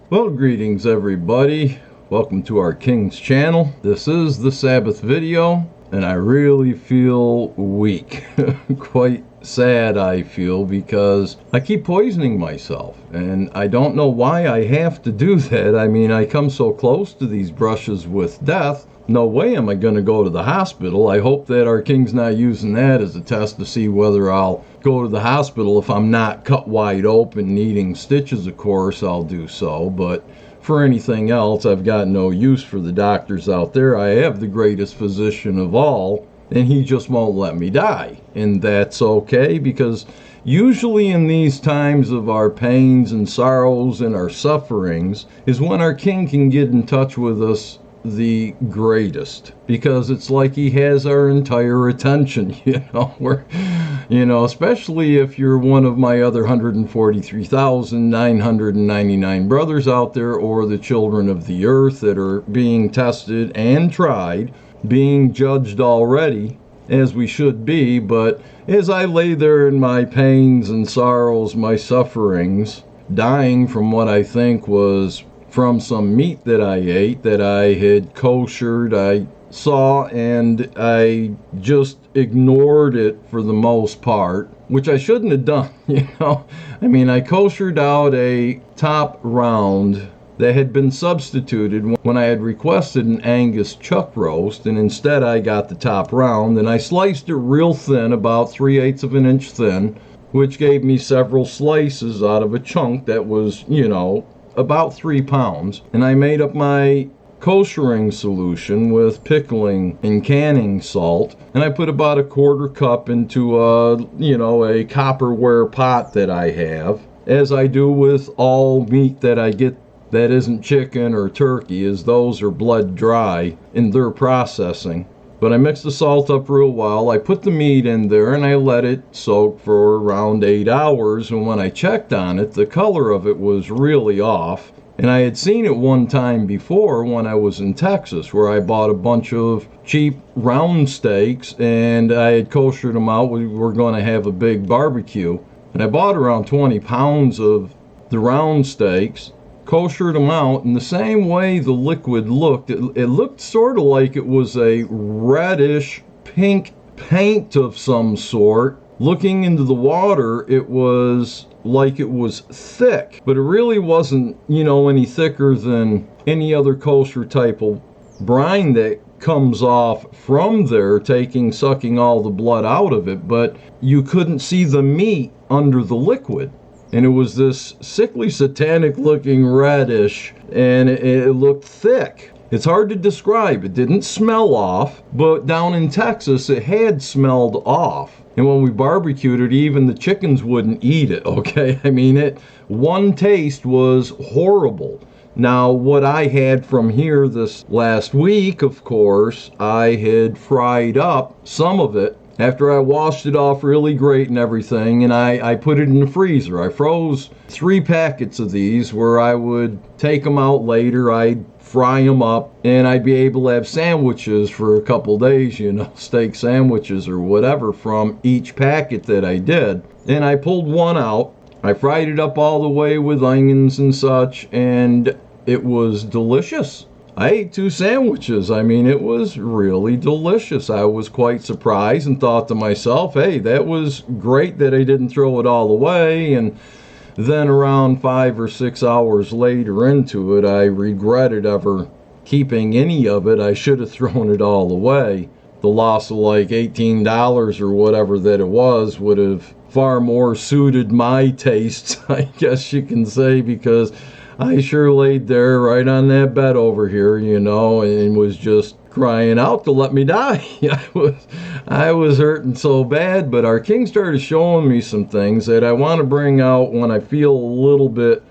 Well, greetings everybody. Welcome to our King's channel. This is the Sabbath video, and I really feel weak. Quite sad I feel, because I keep poisoning myself, and I don't know why I have to do that. I mean, I come so close to these brushes with death. No way am I going to go to the hospital. I hope that our King's not using that as a test to see whether I'll go to the hospital. If I'm not cut wide open needing stitches, of course I'll do so, but for anything else, I've got no use for the doctors out there. I have the greatest physician of all, and he just won't let me die. And that's okay, because usually in these times of our pains and sorrows and our sufferings is when our King can get in touch with us the greatest, because it's like he has our entire attention, especially if you're one of my other 143,999 brothers out there, or the children of the earth that are being tested and tried, being judged already, as we should be. But as I lay there in my pains and sorrows, my sufferings, dying from what I think was from some meat that I ate that I had koshered, I saw, and I just ignored it for the most part, which I shouldn't have done. I mean, I koshered out a top round that had been substituted when I had requested an Angus chuck roast, and instead I got the top round, and I sliced it real thin, about 3/8 of an inch thin, which gave me several slices out of a chunk that was, about 3 pounds. And I made up my koshering solution with pickling and canning salt, and I put about 1/4 cup into a copperware pot that I have, as I do with all meat that I get that isn't chicken or turkey, as those are blood dry in their processing. But I mixed the salt up real well. I put the meat in there and I let it soak for around 8 hours. And when I checked on it, the color of it was really off. And I had seen it one time before when I was in Texas, where I bought a bunch of cheap round steaks and I had koshered them out. We were going to have a big barbecue. And I bought around 20 pounds of the round steaks, koshered them out, and the same way the liquid looked, it looked sort of like it was a reddish pink paint of some sort. Looking into the water, it was like it was thick, but it really wasn't, any thicker than any other kosher type of brine that comes off from there, sucking all the blood out of it. But you couldn't see the meat under the liquid. And it was this sickly, satanic looking reddish, and it looked thick. It's hard to describe. It didn't smell off, but down in Texas it had smelled off. And when we barbecued it, even the chickens wouldn't eat it, okay? I mean, one taste was horrible. Now, what I had from here this last week, of course, I had fried up some of it after I washed it off really great and everything, and I put it in the freezer. I froze 3 packets of these, where I would take them out later, I'd fry them up, and I'd be able to have sandwiches for a couple days, steak sandwiches or whatever from each packet that I did. And I pulled one out, I fried it up all the way with onions and such, and it was delicious. I ate 2 sandwiches. I mean, it was really delicious. I was quite surprised and thought to myself, hey, that was great that I didn't throw it all away. And then around 5 or 6 hours later into it, I regretted ever keeping any of it. I should have thrown it all away. The loss of like $18 or whatever that it was would have far more suited my tastes, I guess you can say, because I sure laid there right on that bed over here, and was just crying out to let me die. I was hurting so bad. But our King started showing me some things that I want to bring out when I feel a little bit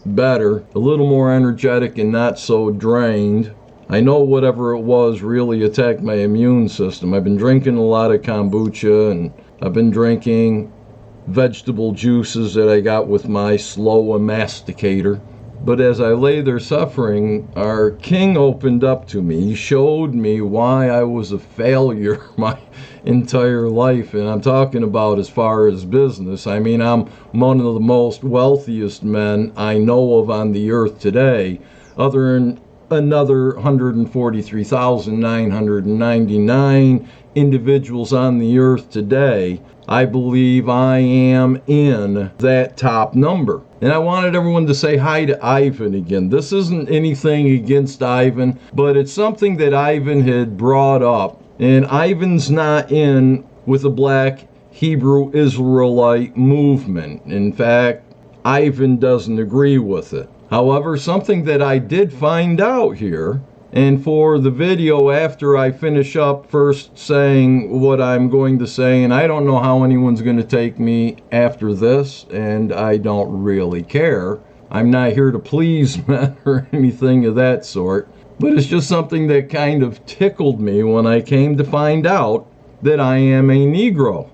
better, a little more energetic and not so drained. I know whatever it was really attacked my immune system. I've been drinking a lot of kombucha, and I've been drinking vegetable juices that I got with my slow masticator. But as I lay there suffering, our King opened up to me. He showed me why I was a failure my entire life. And I'm talking about as far as business. I mean, I'm one of the most wealthiest men I know of on the earth today, other than another 143,999 individuals on the earth today. I believe I am in that top number. And I wanted everyone to say hi to Ivan again. This isn't anything against Ivan, but it's something that Ivan had brought up. And Ivan's not in with the Black Hebrew Israelite movement. In fact, Ivan doesn't agree with it. However, something that I did find out here, and for the video after I finish up first saying what I'm going to say, and I don't know how anyone's going to take me after this, and I don't really care. I'm not here to please men or anything of that sort, but it's just something that kind of tickled me when I came to find out that I am a Negro.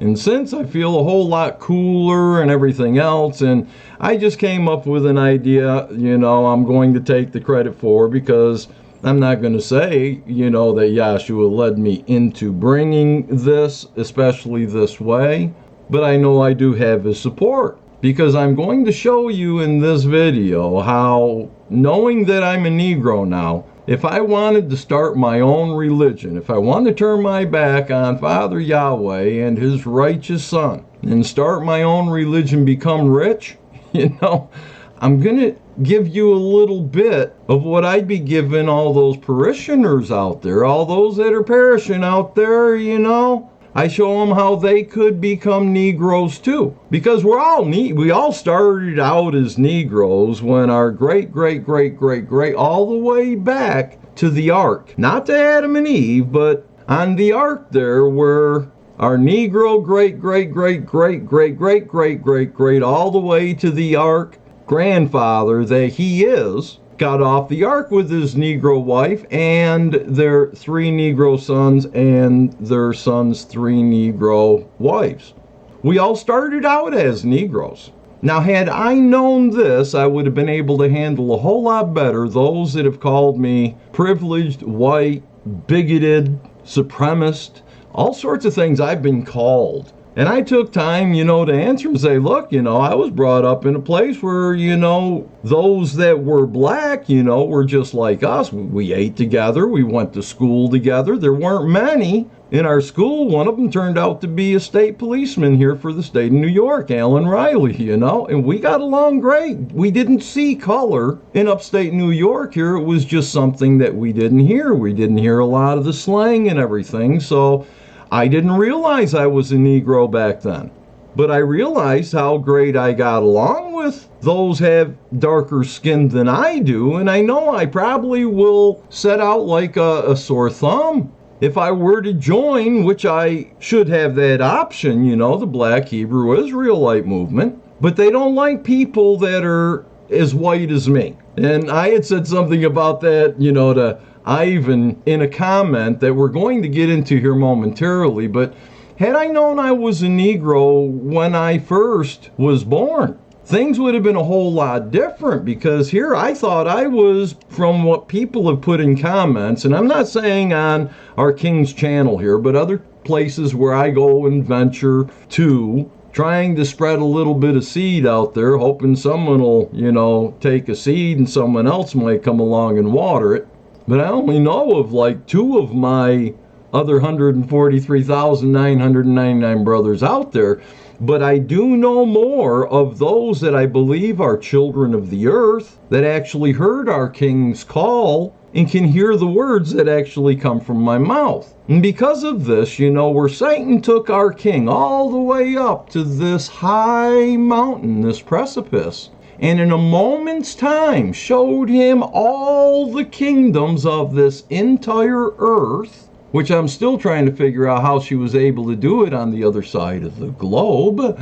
And since I feel a whole lot cooler and everything else, and I just came up with an idea, I'm going to take the credit for, because I'm not going to say, that Yahshua led me into bringing this, especially this way, but I know I do have his support, because I'm going to show you in this video how, knowing that I'm a Negro now, if I wanted to start my own religion, if I wanted to turn my back on Father Yahweh and his righteous son and start my own religion, become rich, I'm going to give you a little bit of what I'd be giving all those parishioners out there, all those that are perishing out there, I show them how they could become Negroes too. Because we all started out as Negroes when our great, all the way back to the Ark. Not to Adam and Eve, but on the Ark there were our Negro great, all the way to the Ark grandfather that he is, got off the Ark with his Negro wife and their 3 Negro sons and their sons' 3 Negro wives. We all started out as Negroes. Now, had I known this, I would have been able to handle a whole lot better those that have called me privileged, white, bigoted, supremacist, all sorts of things I've been called. And I took time, to answer and say, look, I was brought up in a place where, those that were black, were just like us. We ate together. We went to school together. There weren't many in our school. One of them turned out to be a state policeman here for the state of New York, Alan Riley, and we got along great. We didn't see color in upstate New York here. It was just something that we didn't hear. We didn't hear a lot of the slang and everything. So I didn't realize I was a Negro back then, but I realized how great I got along with those have darker skin than I do, and I know I probably will set out like a sore thumb if I were to join, which I should have that option, the Black Hebrew Israelite movement, but they don't like people that are as white as me. And I had said something about that, to Ivan in a comment that we're going to get into here momentarily, but had I known I was a Negro when I first was born, things would have been a whole lot different, because here I thought I was, from what people have put in comments, and I'm not saying on our King's channel here, but other places where I go and venture to, trying to spread a little bit of seed out there, hoping someone will, take a seed and someone else might come along and water it. But I only know of like 2 of my other 143,999 brothers out there. But I do know more of those that I believe are children of the earth that actually heard our King's call and can hear the words that actually come from my mouth. And because of this, where Satan took our King all the way up to this high mountain, this precipice, and in a moment's time showed him all the kingdoms of this entire earth, which I'm still trying to figure out how she was able to do it on the other side of the globe.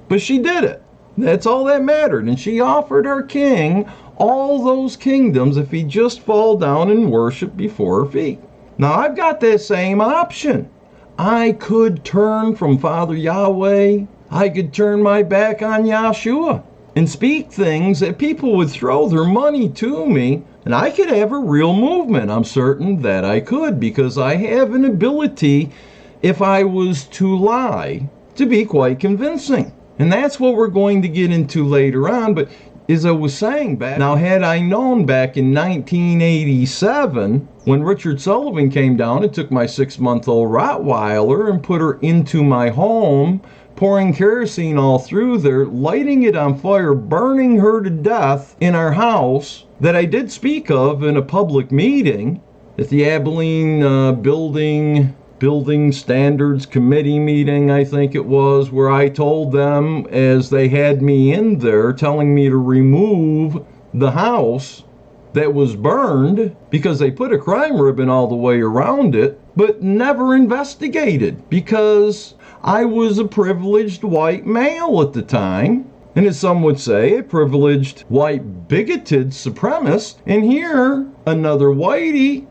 But she did it. That's all that mattered. And she offered our King all those kingdoms if he'd just fall down and worship before her feet. Now, I've got that same option. I could turn from Father Yahweh. I could turn my back on Yahshua. and speak things that people would throw their money to me, and I could have a real movement. I'm certain that I could, because I have an ability, if I was to lie, to be quite convincing. And that's what we're going to get into later on. But as I was saying back, now had I known back in 1987, when Richard Sullivan came down and took my 6-month-old Rottweiler and put her into my home, pouring kerosene all through there, lighting it on fire, burning her to death in our house, that I did speak of in a public meeting at the Abilene Building Standards Committee meeting, I think it was, where I told them, as they had me in there, telling me to remove the house that was burned, because they put a crime ribbon all the way around it, but never investigated, because I was a privileged white male at the time, and as some would say, a privileged white bigoted supremacist. And here, another whitey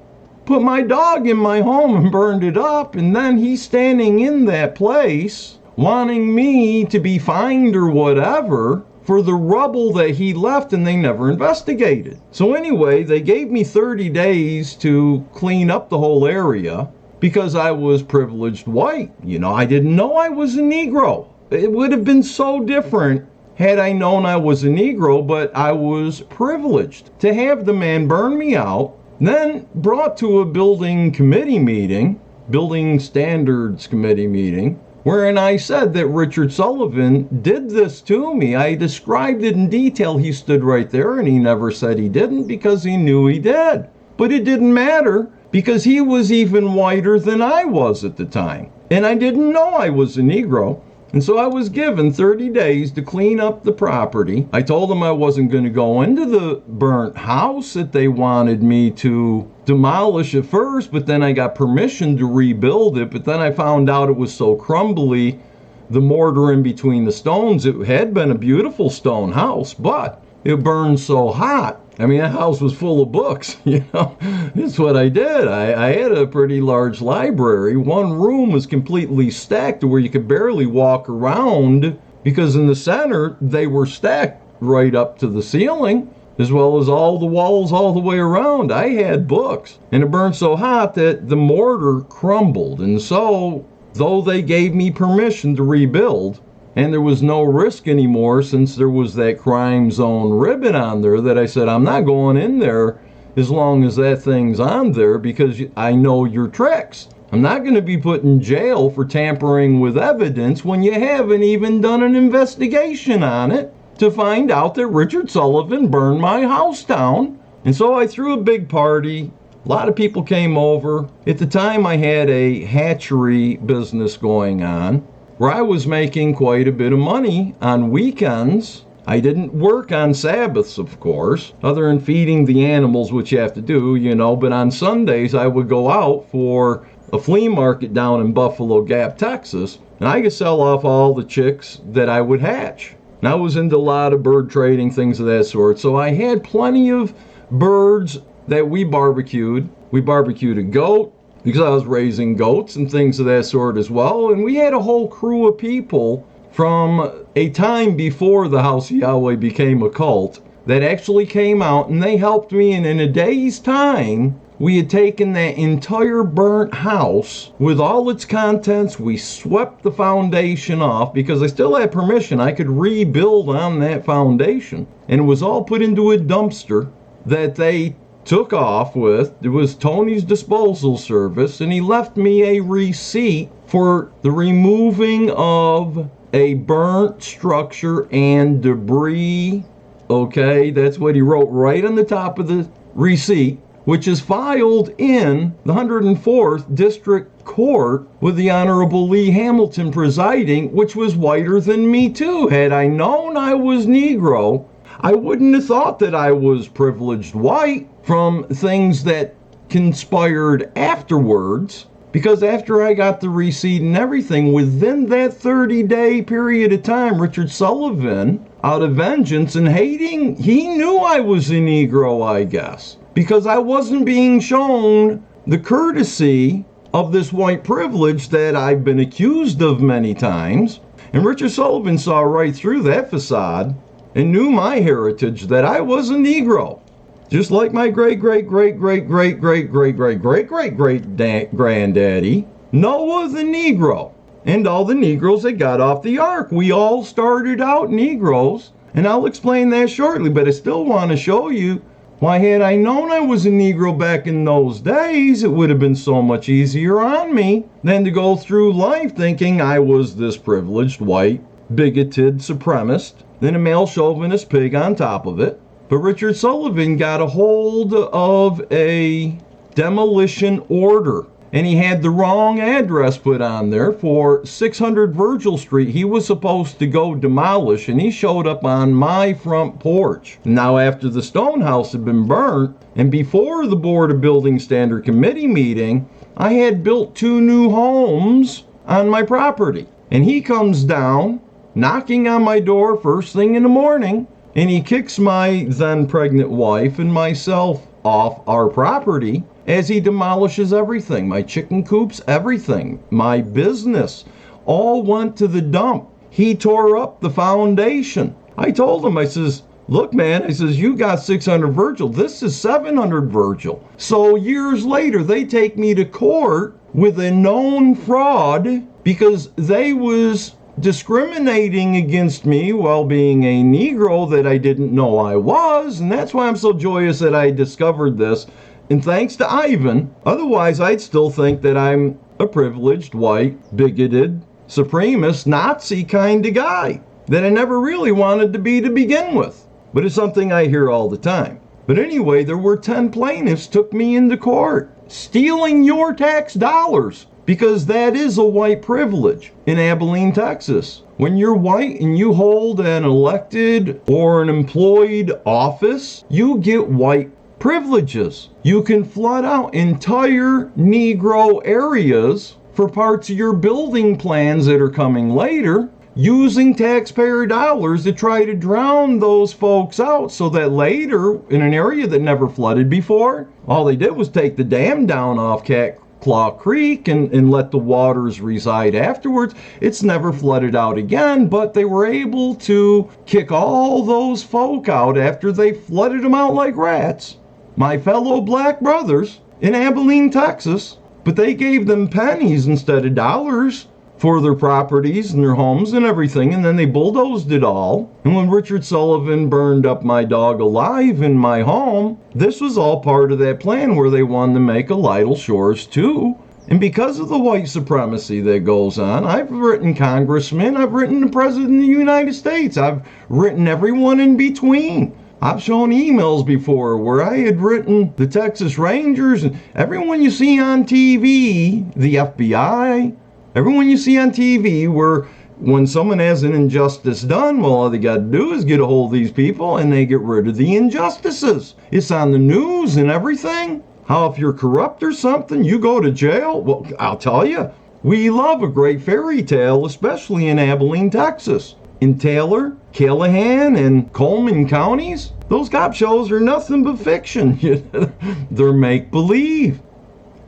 put my dog in my home and burned it up, and then he's standing in that place wanting me to be fined or whatever for the rubble that he left, and they never investigated. So anyway, they gave me 30 days to clean up the whole area, because I was privileged white. You know, I didn't know I was a Negro. It would have been so different had I known I was a Negro, but I was privileged to have the man burn me out, then brought to a building standards committee meeting, wherein I said that Richard Sullivan did this to me. I described it in detail. He stood right there, and he never said he didn't, because he knew he did. But it didn't matter, because he was even whiter than I was at the time. And I didn't know I was a Negro. And so I was given 30 days to clean up the property. I told them I wasn't going to go into the burnt house that they wanted me to demolish at first, but then I got permission to rebuild it. But then I found out it was so crumbly, the mortar in between the stones, it had been a beautiful stone house, but it burned so hot. I mean, that house was full of books, you know. That's what I did. I had a pretty large library. One room was completely stacked to where you could barely walk around, because in the center, they were stacked right up to the ceiling, as well as all the walls all the way around. I had books, and it burned so hot that the mortar crumbled. And so, though they gave me permission to rebuild, and there was no risk anymore, since there was that crime zone ribbon on there, that I said, I'm not going in there as long as that thing's on there, because I know your tricks. I'm not going to be put in jail for tampering with evidence when you haven't even done an investigation on it to find out that Richard Sullivan burned my house down. And so I threw a big party. A lot of people came over. At the time, I had a hatchery business going on, where I was making quite a bit of money on weekends. I didn't work on Sabbaths, of course, other than feeding the animals, which you have to do, you know, but on Sundays I would go out for a flea market down in Buffalo Gap, Texas, and I could sell off all the chicks that I would hatch. And I was into a lot of bird trading, things of that sort, so I had plenty of birds that we barbecued. We barbecued a goat, because I was raising goats and things of that sort as well. And we had a whole crew of people from a time before the House of Yahweh became a cult that actually came out, and they helped me. And in a day's time, we had taken that entire burnt house with all its contents. We swept the foundation off, because I still had permission. I could rebuild on that foundation. And it was all put into a dumpster that they took off with. It was Tony's disposal service, and he left me a receipt for the removing of a burnt structure and debris. Okay, that's what he wrote right on the top of the receipt, which is filed in the 104th District Court with the Honorable Lee Hamilton presiding, which was whiter than me too. Had I known I was Negro, I wouldn't have thought that I was privileged white from things that conspired afterwards, because after I got the receipt and everything, within that 30-day period of time, Richard Sullivan, out of vengeance and hating, he knew I was a Negro, I guess, because I wasn't being shown the courtesy of this white privilege that I've been accused of many times. And Richard Sullivan saw right through that facade. and knew my heritage, that I was a Negro. Just like my great-great-great-great-great-great-great-great-great-granddaddy, Noah the Negro, and all the Negroes that got off the ark. We all started out Negroes, and I'll explain that shortly, but I still want to show you why, had I known I was a Negro back in those days, it would have been so much easier on me than to go through life thinking I was this privileged, white, bigoted supremacist, then a male chauvinist pig on top of it. But Richard Sullivan got a hold of a demolition order, and he had the wrong address put on there for 600 Virgil Street. He was supposed to go demolish, and he showed up on my front porch. Now, after the stone house had been burnt, and before the Board of Building Standard Committee meeting, I had built 2 new homes on my property. And he comes down, knocking on my door first thing in the morning, and he kicks my then pregnant wife and myself off our property as he demolishes everything. My chicken coops, everything, my business, all went to the dump. He tore up the foundation. I told him, I says, look, man, I says, you got 600 Virgil. This is 700 Virgil. So years later, they take me to court with a known fraud because they was discriminating against me while being a Negro that I didn't know I was. And that's why I'm so joyous that I discovered this. And thanks to Ivan, otherwise I'd still think that I'm a privileged, white, bigoted, supremacist, Nazi kind of guy that I never really wanted to be to begin with. But it's something I hear all the time. But anyway, there were 10 plaintiffs took me into court, stealing your tax dollars, because that is a white privilege in Abilene, Texas. When you're white and you hold an elected or an employed office, you get white privileges. You can flood out entire Negro areas for parts of your building plans that are coming later, using taxpayer dollars to try to drown those folks out so that later, in an area that never flooded before, all they did was take the dam down off Claw Creek and let the waters reside afterwards. It's never flooded out again, but they were able to kick all those folk out after they flooded them out like rats. My fellow black brothers in Abilene, Texas, but they gave them pennies instead of dollars for their properties and their homes and everything, and then they bulldozed it all. And when Richard Sullivan burned up my dog alive in my home, this was all part of that plan where they wanted to make a Lytle Shores too. And because of the white supremacy that goes on, I've written congressmen, I've written the President of the United States, I've written everyone in between. I've shown emails before where I had written the Texas Rangers and everyone you see on TV, the FBI, everyone you see on TV where when someone has an injustice done, well, all they got to do is get a hold of these people and they get rid of the injustices. It's on the news and everything. How if you're corrupt or something, you go to jail? Well, I'll tell you, we love a great fairy tale, especially in Abilene, Texas. In Taylor, Callahan, and Coleman counties, those cop shows are nothing but fiction. They're make-believe.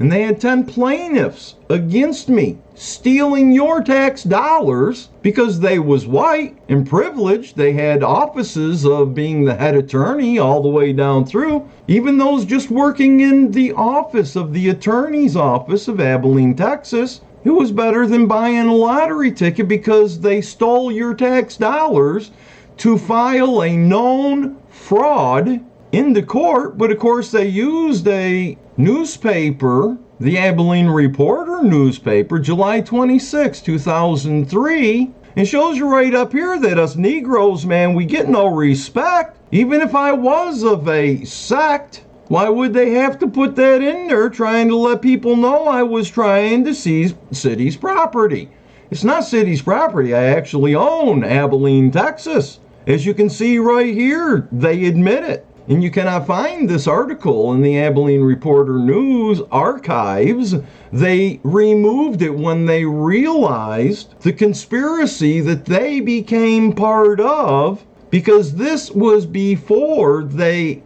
And they had 10 plaintiffs against me, stealing your tax dollars because they was white and privileged. They had offices of being the head attorney all the way down through, even those just working in the office of the attorney's office of Abilene, Texas. It was better than buying a lottery ticket because they stole your tax dollars to file a known fraud into court. But of course they used a newspaper, the Abilene Reporter newspaper, July 26, 2003. It shows you right up here that us Negroes, man, we get no respect. Even if I was of a sect, why would they have to put that in there trying to let people know I was trying to seize city's property? It's not city's property. I actually own Abilene, Texas. As you can see right here, they admit it. And you cannot find this article in the Abilene Reporter News archives. They removed it when they realized the conspiracy that they became part of, because this was before the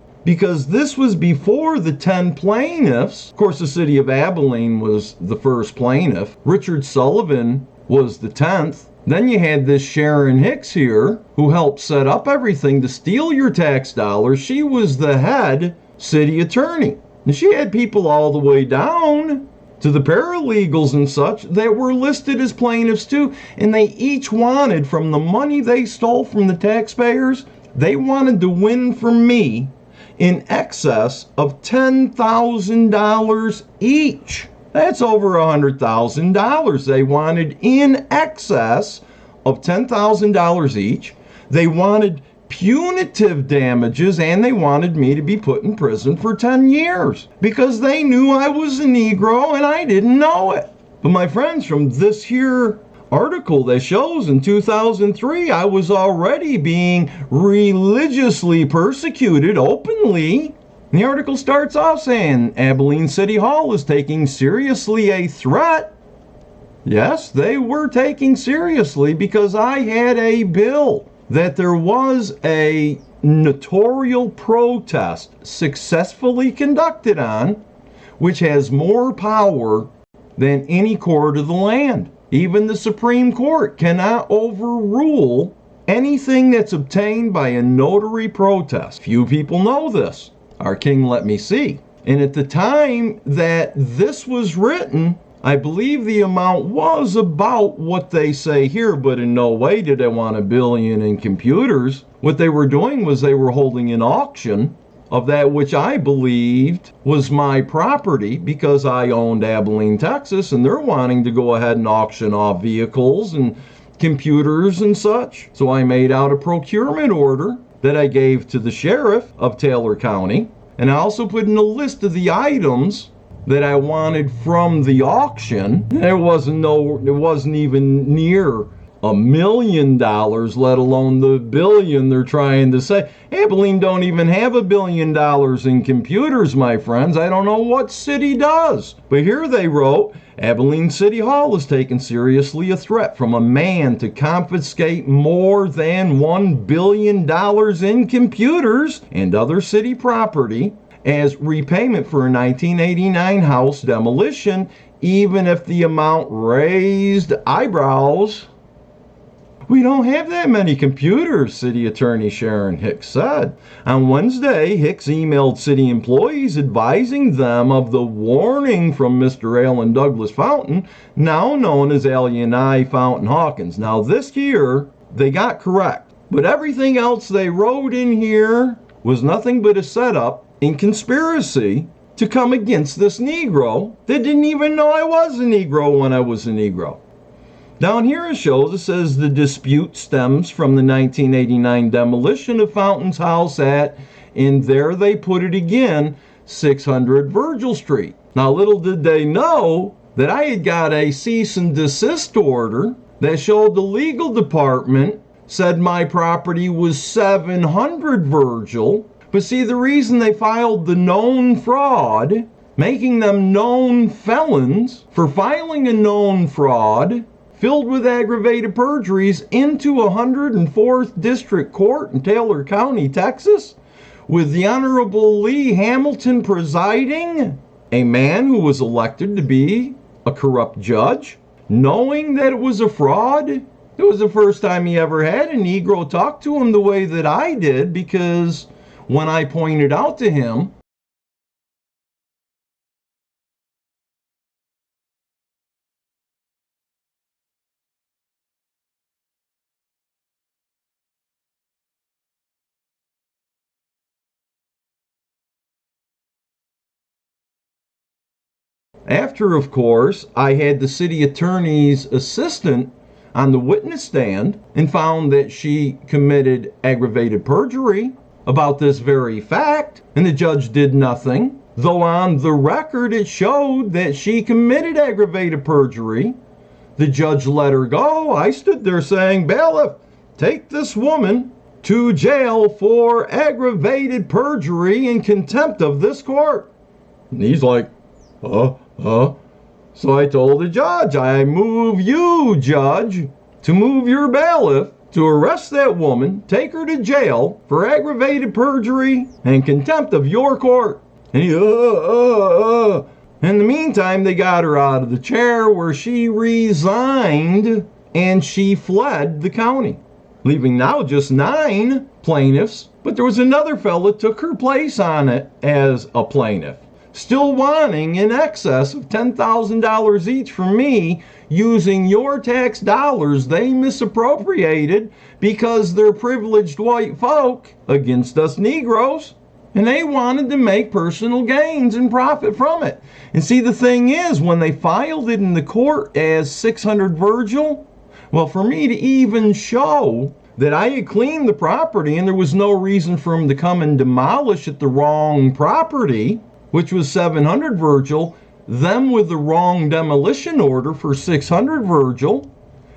10 plaintiffs. Of course, the city of Abilene was the first plaintiff. Richard Sullivan was the 10th. Then you had this Sharon Hicks here, who helped set up everything to steal your tax dollars. She was the head city attorney. And she had people all the way down to the paralegals and such that were listed as plaintiffs too. And they each wanted, from the money they stole from the taxpayers, they wanted to win from me in excess of $10,000 each. That's over $100,000. They wanted in excess of $10,000 each. They wanted punitive damages, and they wanted me to be put in prison for 10 years because they knew I was a Negro and I didn't know it. But my friends, from this here article that shows in 2003, I was already being religiously persecuted openly. And the article starts off saying Abilene City Hall is taking seriously a threat. Yes, they were taking seriously, because I had a bill that there was a notarial protest successfully conducted on, which has more power than any court of the land. Even the Supreme Court cannot overrule anything that's obtained by a notary protest. Few people know this. Our king let me see. And at the time that this was written, I believe the amount was about what they say here, but in no way did they want $1 billion in computers. What they were doing was they were holding an auction of that which I believed was my property, because I owned Abilene, Texas, and they're wanting to go ahead and auction off vehicles and computers and such. So I made out a procurement order that I gave to the sheriff of Taylor County, and I also put in a list of the items that I wanted from the auction. It wasn't even near $1 million, let alone the billion they're trying to say. Abilene don't even have $1 billion in computers, my friends. I don't know what city does. But here they wrote, Abilene City Hall has taken seriously a threat from a man to confiscate more than $1 billion in computers and other city property as repayment for a 1989 house demolition, even if the amount raised eyebrows. We don't have that many computers, City Attorney Sharon Hicks said. On Wednesday, Hicks emailed city employees advising them of the warning from Mr. Alan Douglas Fountain, now known as Al-Yahnai Fountain Hawkins. Now this here, they got correct. But everything else they wrote in here was nothing but a setup in conspiracy to come against this Negro that didn't even know I was a Negro when I was a Negro. Down here it shows, it says the dispute stems from the 1989 demolition of Fountain's house at, and there they put it again, 600 Virgil Street. Now little did they know that I had got a cease and desist order that showed the legal department said my property was 700 Virgil. But see, the reason they filed the known fraud, making them known felons for filing a known fraud filled with aggravated perjuries into 104th District Court in Taylor County, Texas, with the Honorable Lee Hamilton presiding, a man who was elected to be a corrupt judge, knowing that it was a fraud. It was the first time he ever had a Negro talk to him the way that I did, because when I pointed out to him after, of course, I had the city attorney's assistant on the witness stand and found that she committed aggravated perjury about this very fact, and the judge did nothing, though on the record it showed that she committed aggravated perjury. The judge let her go. I stood there saying, bailiff, take this woman to jail for aggravated perjury and contempt of this court. And he's like, So I told the judge, I move you, judge, to move your bailiff to arrest that woman, take her to jail for aggravated perjury and contempt of your court. And he, In the meantime, they got her out of the chair, where she resigned and she fled the county, leaving now just 9 plaintiffs. But there was another fella that took her place on it as a plaintiff, still wanting in excess of $10,000 each from me, using your tax dollars they misappropriated because they're privileged white folk against us Negroes. And they wanted to make personal gains and profit from it. And see, the thing is, when they filed it in the court as 600 Virgil, well, for me to even show that I had cleaned the property and there was no reason for them to come and demolish at the wrong property, which was 700 Virgil, them with the wrong demolition order for 600 Virgil,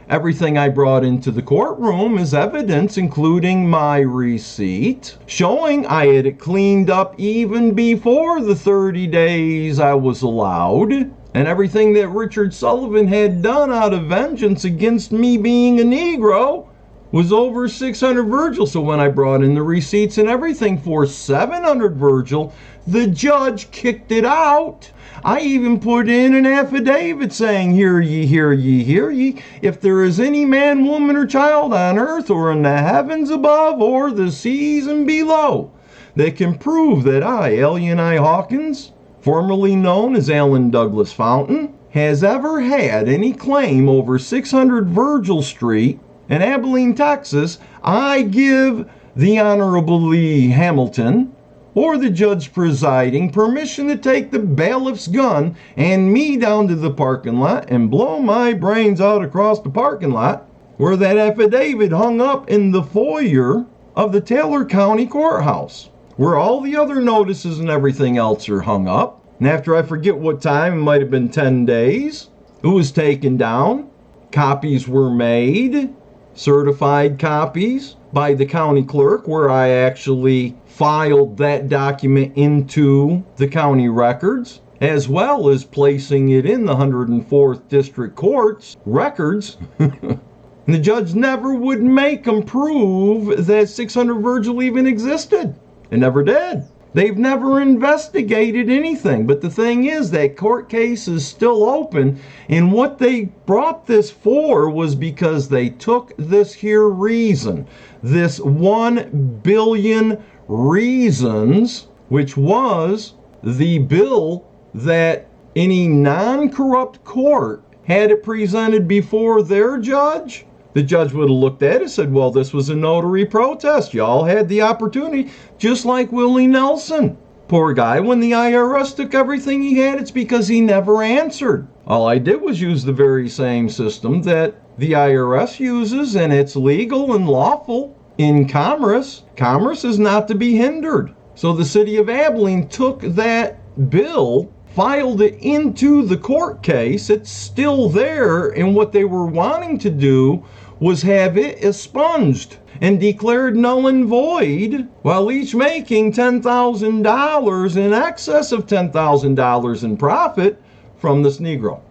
everything I brought into the courtroom is evidence, including my receipt, showing I had it cleaned up even before the 30 days I was allowed, and everything that Richard Sullivan had done out of vengeance against me being a Negro was over 600 Virgil. So when I brought in the receipts and everything for 700 Virgil, the judge kicked it out. I even put in an affidavit saying, hear ye, hear ye, hear ye. If there is any man, woman, or child on earth or in the heavens above or the seas and below that can prove that I, Al-Yahnai Hawkins, formerly known as Allen Douglas Fountain, has ever had any claim over 600 Virgil Street in Abilene, Texas, I give the Honorable Lee Hamilton or the judge presiding permission to take the bailiff's gun and me down to the parking lot and blow my brains out across the parking lot where that affidavit hung up in the foyer of the Taylor County Courthouse, where all the other notices and everything else are hung up. And after I forget what time, it might have been 10 days, it was taken down. Copies were made, certified copies by the county clerk, where I actually filed that document into the county records, as well as placing it in the 104th District Court's records. And the judge never would make them prove that 600 Virgil even existed. It never did. They've never investigated anything. But the thing is, that court case is still open. And what they brought this for was because they took this here reason, this 1 billion reasons, which was the bill that any non-corrupt court had it presented before their judge. The judge would have looked at it and said, well, this was a notary protest. Y'all had the opportunity, just like Willie Nelson. Poor guy, when the IRS took everything he had, it's because he never answered. All I did was use the very same system that the IRS uses, and it's legal and lawful in commerce. Commerce is not to be hindered. So the city of Abilene took that bill, filed it into the court case. It's still there, and what they were wanting to do was have it expunged and declared null and void, while each making $10,000, in excess of $10,000 in profit from this Negro,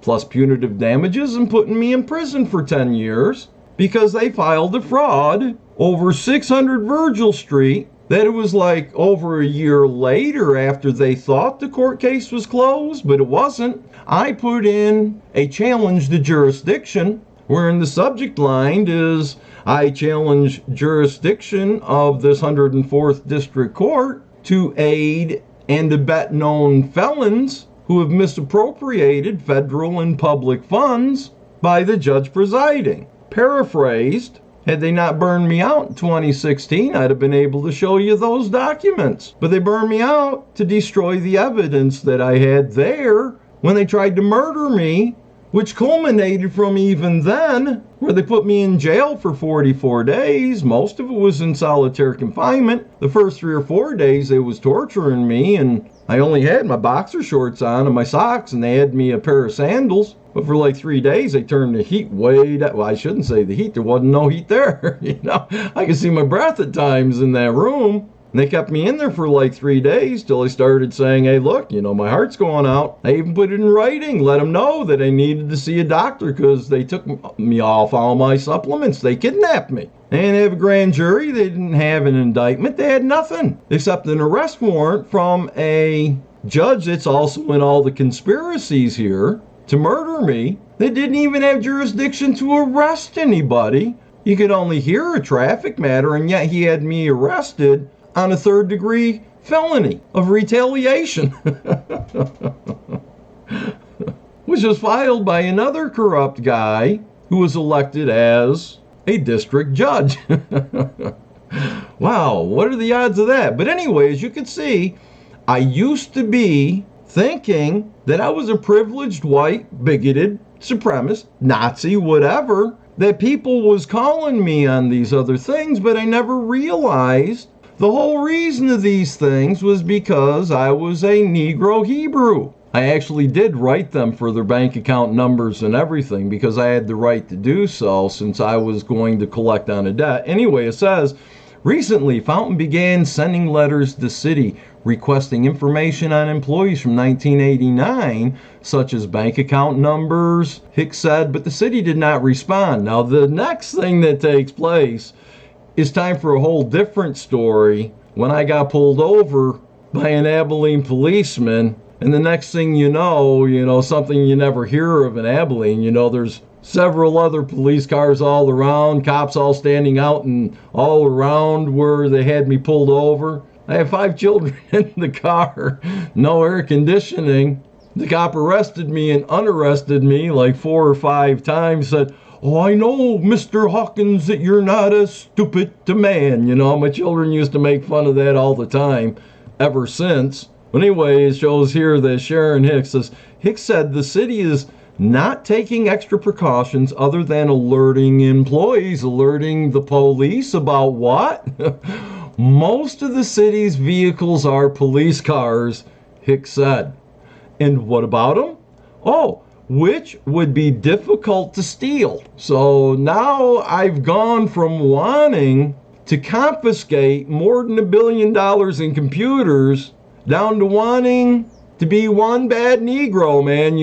plus punitive damages and putting me in prison for 10 years because they filed a fraud over 600 Virgil Street. That it was like over a year later, after they thought the court case was closed, but it wasn't. I put in a challenge to jurisdiction, wherein the subject line is, I challenge jurisdiction of this 104th District Court to aid and abet known felons who have misappropriated federal and public funds by the judge presiding. Paraphrased, had they not burned me out in 2016, I'd have been able to show you those documents. But they burned me out to destroy the evidence that I had there when they tried to murder me, which culminated from even then, where they put me in jail for 44 days. Most of it was in solitary confinement. The first 3 or 4 days, they was torturing me, and I only had my boxer shorts on and my socks, and they had me a pair of sandals. But for like 3 days, they turned the heat way down. Well, I shouldn't say the heat. There wasn't no heat there. You know, I could see my breath at times in that room. And they kept me in there for like 3 days till I started saying, hey, look, you know, my heart's going out. I even put it in writing, let them know that I needed to see a doctor because they took me off all my supplements. They kidnapped me. They didn't have a grand jury. They didn't have an indictment. They had nothing except an arrest warrant from a judge that's also in all the conspiracies here to murder me. that didn't even have jurisdiction to arrest anybody. You could only hear a traffic matter, and yet he had me arrested on a third-degree felony of retaliation, which was filed by another corrupt guy who was elected as a district judge. Wow, what are the odds of that? But anyway, as you can see, I used to be thinking that I was a privileged, white, bigoted, supremacist, Nazi, whatever, that people was calling me on these other things, but I never realized the whole reason of these things was because I was a Negro Hebrew. I actually did write them for their bank account numbers and everything because I had the right to do so since I was going to collect on a debt. Anyway, it says, recently, Fountain began sending letters to the city requesting information on employees from 1989, such as bank account numbers, Hicks said, but the city did not respond. Now, the next thing that takes place is time for a whole different story when I got pulled over by an Abilene policeman. And the next thing you know, something you never hear of in Abilene, there's several other police cars all around, cops all standing out and all around where they had me pulled over. I have 5 children in the car, no air conditioning. The cop arrested me and unarrested me like 4 or 5 times, said, "Oh, I know, Mr. Hawkins, that you're not a stupid man." My children used to make fun of that all the time, ever since. But anyway, it shows here that Sharon Hicks says, Hicks said the city is not taking extra precautions other than alerting employees, alerting the police about what? Most of the city's vehicles are police cars, Hicks said. And what about them? Oh, which would be difficult to steal. So now I've gone from wanting to confiscate more than $1 billion in computers down to wanting to be one bad Negro, man,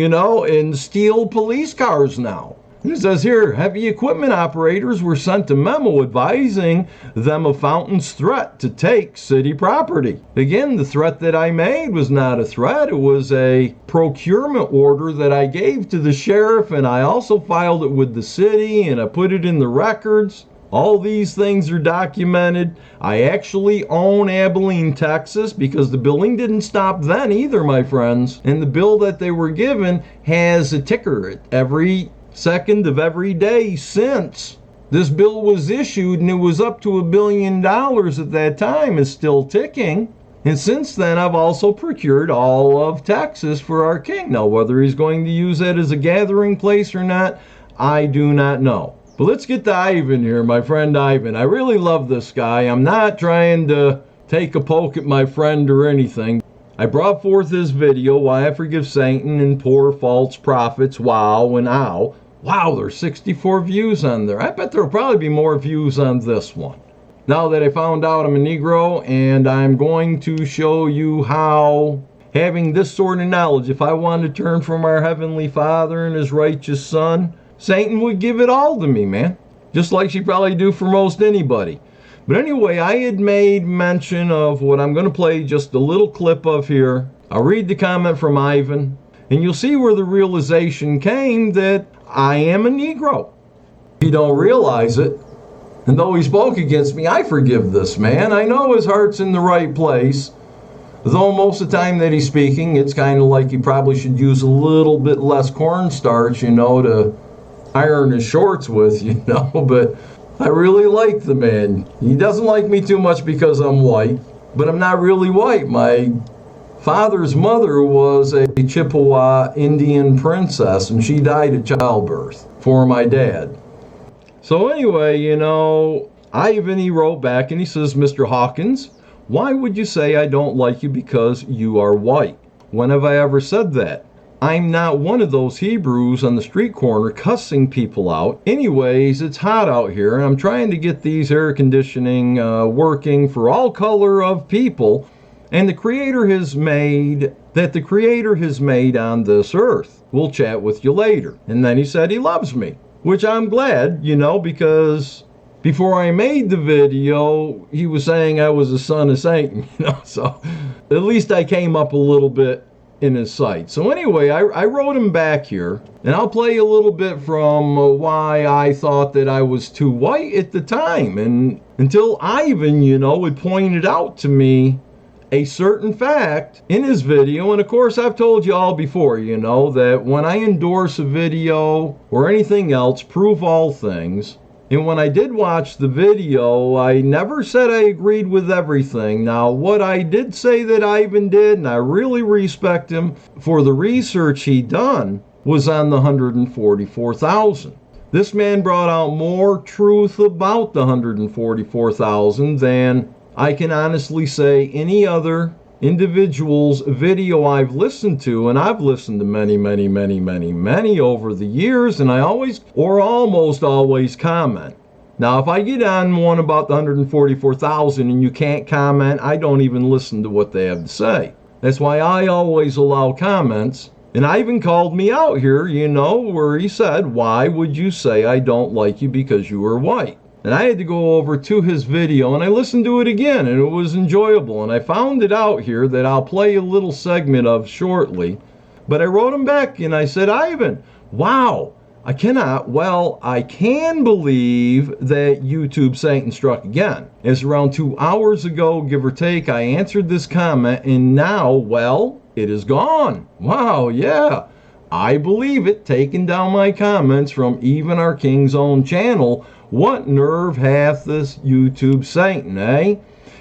and steal police cars now. It says here, heavy equipment operators were sent a memo advising them of Fountain's threat to take city property. Again, the threat that I made was not a threat. It was a procurement order that I gave to the sheriff, and I also filed it with the city, and I put it in the records. All these things are documented. I actually own Abilene, Texas, because the billing didn't stop then either, my friends. And the bill that they were given has a ticker every second of every day since this bill was issued, and it was up to $1 billion at that time. It's still ticking. And since then, I've also procured all of Texas for our king. Now, whether he's going to use that as a gathering place or not, I do not know. But let's get to Ivan here, my friend Ivan. I really love this guy. I'm not trying to take a poke at my friend or anything. I brought forth this video, Why I Forgive Satan and Poor False Prophets, wow and ow. Wow, there's 64 views on there. I bet there'll probably be more views on this one. Now that I found out I'm a Negro, and I'm going to show you how having this sort of knowledge, if I wanted to turn from our Heavenly Father and His righteous Son, Satan would give it all to me, man. Just like she probably do for most anybody. But anyway, I had made mention of what I'm going to play just a little clip of here. I'll read the comment from Ivan, and you'll see where the realization came that I am a Negro. If you don't realize it, and though he spoke against me, I forgive this man. I know his heart's in the right place. Though most of the time that he's speaking, it's kind of like he probably should use a little bit less cornstarch, to iron his shorts with, but I really like the man. He doesn't like me too much because I'm white, but I'm not really white. My father's mother was a Chippewa Indian princess, and she died at childbirth for my dad. So anyway, Ivan, he wrote back and he says, Mr. Hawkins, why would you say I don't like you because you are white? When have I ever said that? I'm not one of those Hebrews on the street corner cussing people out. Anyways, it's hot out here, and I'm trying to get these air conditioning working for all color of people, and the Creator has made on this earth. We'll chat with you later. And then he said he loves me, which I'm glad, because before I made the video, he was saying I was a son of Satan, so at least I came up a little bit in his sight. So anyway, I wrote him back here, and I'll play a little bit from why I thought that I was too white at the time, and until Ivan, had pointed out to me a certain fact in his video. And of course, I've told you all before, that when I endorse a video or anything else, prove all things. And when I did watch the video, I never said I agreed with everything. Now, what I did say that Ivan did, and I really respect him for the research he done, was on the 144,000. This man brought out more truth about the 144,000 than I can honestly say any other individual's video I've listened to, and I've listened to many, many, many, many, many over the years, and I always, or almost always, comment. Now, if I get on one about the 144,000 and you can't comment, I don't even listen to what they have to say. That's why I always allow comments. And Ivan called me out here, where he said, why would you say I don't like you because you are white? And I had to go over to his video, and I listened to it again, and it was enjoyable. And I found it out here that I'll play a little segment of shortly. But I wrote him back, and I said, Ivan, wow, I can believe that YouTube Satan struck again. It's around 2 hours ago, give or take, I answered this comment, and now, well, it is gone. Wow, yeah. I believe it, taking down my comments from even our King's own channel. What nerve hath this YouTube Satan, eh?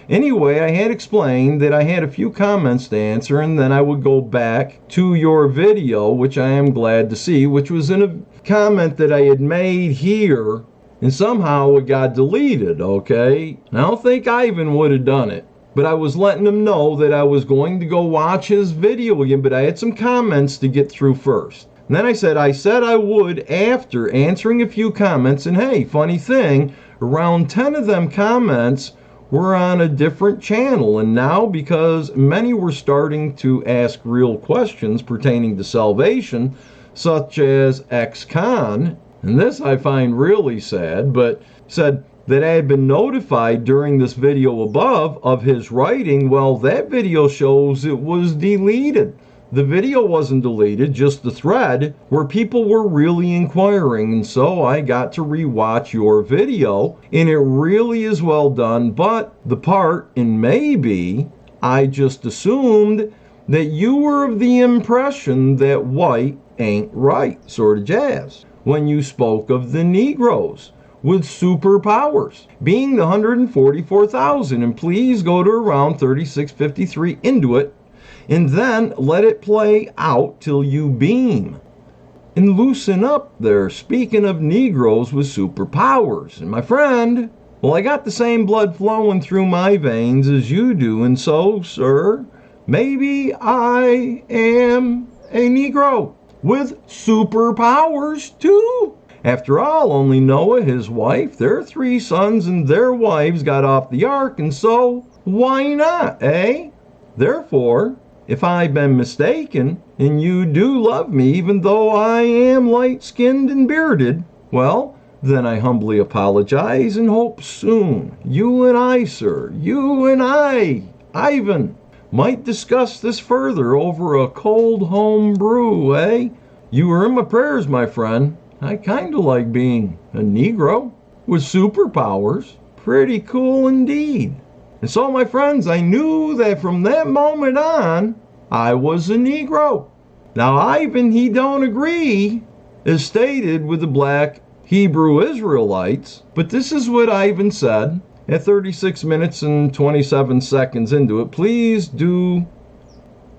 Anyway, I had explained that I had a few comments to answer, and then I would go back to your video, which I am glad to see, which was in a comment that I had made here, and somehow it got deleted, okay? I don't think Ivan would have done it, but I was letting him know that I was going to go watch his video again, but I had some comments to get through first. And then I said I would after answering a few comments, and hey, funny thing, around 10 of them comments were on a different channel, and now because many were starting to ask real questions pertaining to salvation, such as ex-con, and this I find really sad, but said that I had been notified during this video above of his writing. Well, that video shows it was deleted. The video wasn't deleted, just the thread where people were really inquiring, and so I got to rewatch your video, and it really is well done, but the part in maybe, I just assumed that you were of the impression that white ain't right, sort of jazz, when you spoke of the Negroes with superpowers being the 144,000, and please go to around 3653 into it, and then let it play out till you beam. And loosen up there, speaking of Negroes with superpowers. And my friend, well, I got the same blood flowing through my veins as you do, and so, sir, maybe I am a Negro with superpowers too. After all, only Noah, his wife, their 3 sons, and their wives got off the ark, and so, why not, eh? Therefore, if I've been mistaken, and you do love me, even though I am light-skinned and bearded, well, then I humbly apologize and hope soon you and I, sir, you and I, Ivan, might discuss this further over a cold home brew, eh? You were in my prayers, my friend. I kind of like being a Negro with superpowers. Pretty cool indeed. And so, my friends, I knew that from that moment on, I was a Negro. Now, Ivan, he don't agree, as stated with the black Hebrew Israelites, but this is what Ivan said at 36 minutes and 27 seconds into it. Please do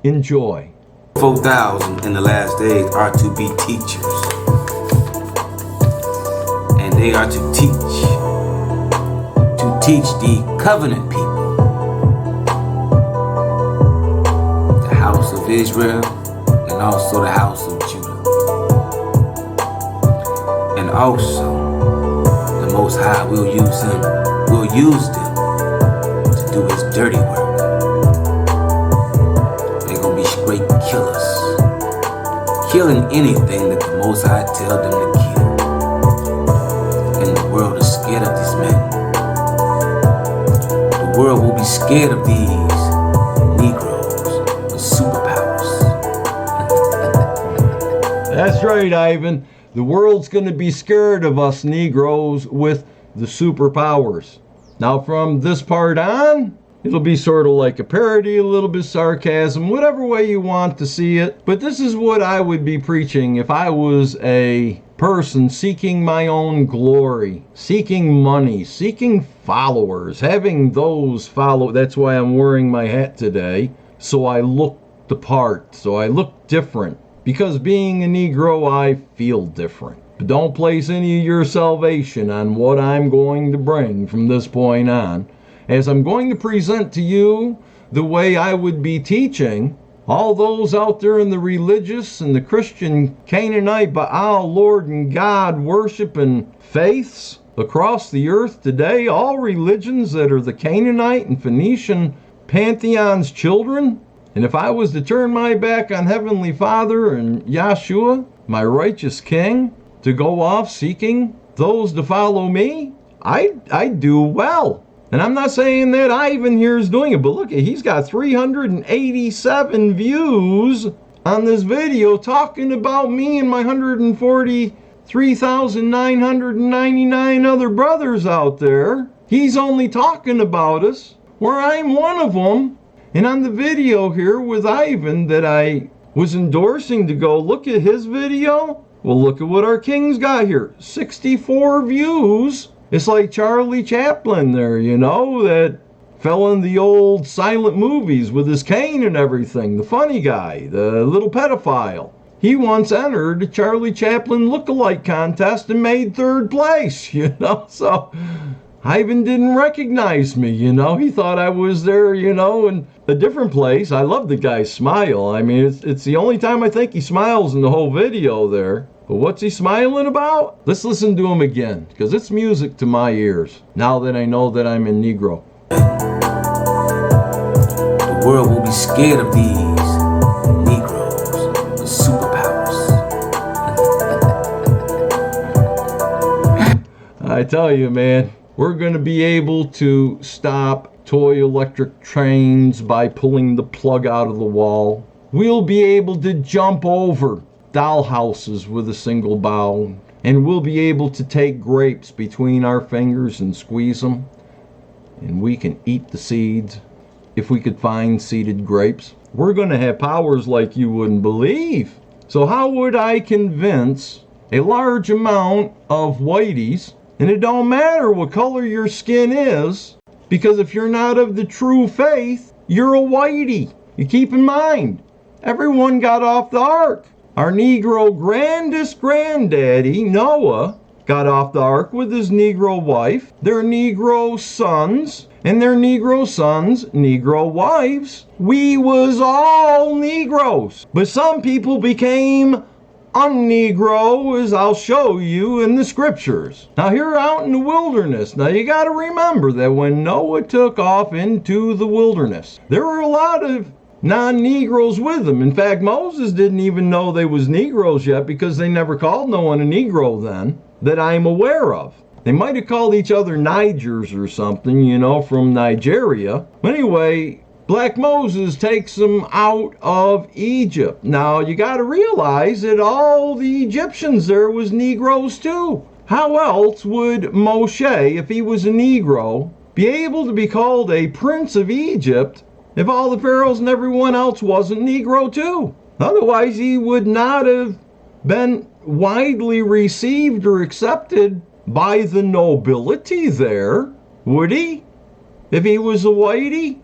enjoy. 4,000 in the last days are to be teachers, and they are to teach the covenant people, the house of Israel and also the house of Judah, and also the Most High will use them to do his dirty work. They're gonna be straight killers, killing anything that the Most High tell them to kill. And the world is scared of these men. The world will be scared of these Negroes with superpowers. right, Ivan. The world's going to be scared of us Negroes with the superpowers. Now, from this part on, it'll be sort of like a parody, a little bit sarcasm, whatever way you want to see it. But this is what I would be preaching if I was a person seeking my own glory, seeking money, seeking followers, having those follow. That's why I'm wearing my hat today, so I look the part, so I look different. Because being a Negro, I feel different. But don't place any of your salvation on what I'm going to bring from this point on, as I'm going to present to you the way I would be teaching all those out there in the religious and the Christian Canaanite Baal, Lord and God worshiping faiths across the earth today, all religions that are the Canaanite and Phoenician pantheon's children. And if I was to turn my back on Heavenly Father and Yahshua, my righteous King, to go off seeking those to follow me, I'd do well. And I'm not saying that Ivan here is doing it, but look, he's got 387 views on this video talking about me and my 143,999 other brothers out there. He's only talking about us, where I'm one of them. And on the video here with Ivan that I was endorsing to go look at his video, well, look at what our king's got here. 64 views. It's like Charlie Chaplin there, you know, that fell in the old silent movies with his cane and everything. The funny guy, the little pedophile. He once entered a Charlie Chaplin look-alike contest and made 3rd place, you know. So Ivan didn't recognize me, you know. He thought I was there, you know, in a different place. I love the guy's smile. I mean, it's the only time I think he smiles in the whole video there. But what's he smiling about? Let's listen to him again, because it's music to my ears, now that I know that I'm in Negro. The world will be scared of these Negroes with superpowers. I tell you, man, we're going to be able to stop toy electric trains by pulling the plug out of the wall. We'll be able to jump over dollhouses with a single bound, and we'll be able to take grapes between our fingers and squeeze them, and we can eat the seeds if we could find seeded grapes. We're going to have powers like you wouldn't believe. So how would I convince a large amount of whiteys, and it don't matter what color your skin is, because if you're not of the true faith, you're a whitey. You keep in mind, everyone got off the ark. Our Negro grandest granddaddy, Noah, got off the ark with his Negro wife, their Negro sons, and their Negro sons' Negro wives. We was all Negroes. But some people became un-Negro, as I'll show you in the scriptures. Now here out in the wilderness, now you got to remember that when Noah took off into the wilderness, there were a lot of non-Negroes with them. In fact, Moses didn't even know they was Negroes yet, because they never called no one a Negro then, that I'm aware of. They might have called each other Nigers or something, you know, from Nigeria. But anyway, Black Moses takes them out of Egypt. Now, you got to realize that all the Egyptians there was Negroes too. How else would Moshe, if he was a Negro, be able to be called a prince of Egypt if all the pharaohs and everyone else wasn't Negro too? Otherwise, he would not have been widely received or accepted by the nobility there, would he? If he was a whitey?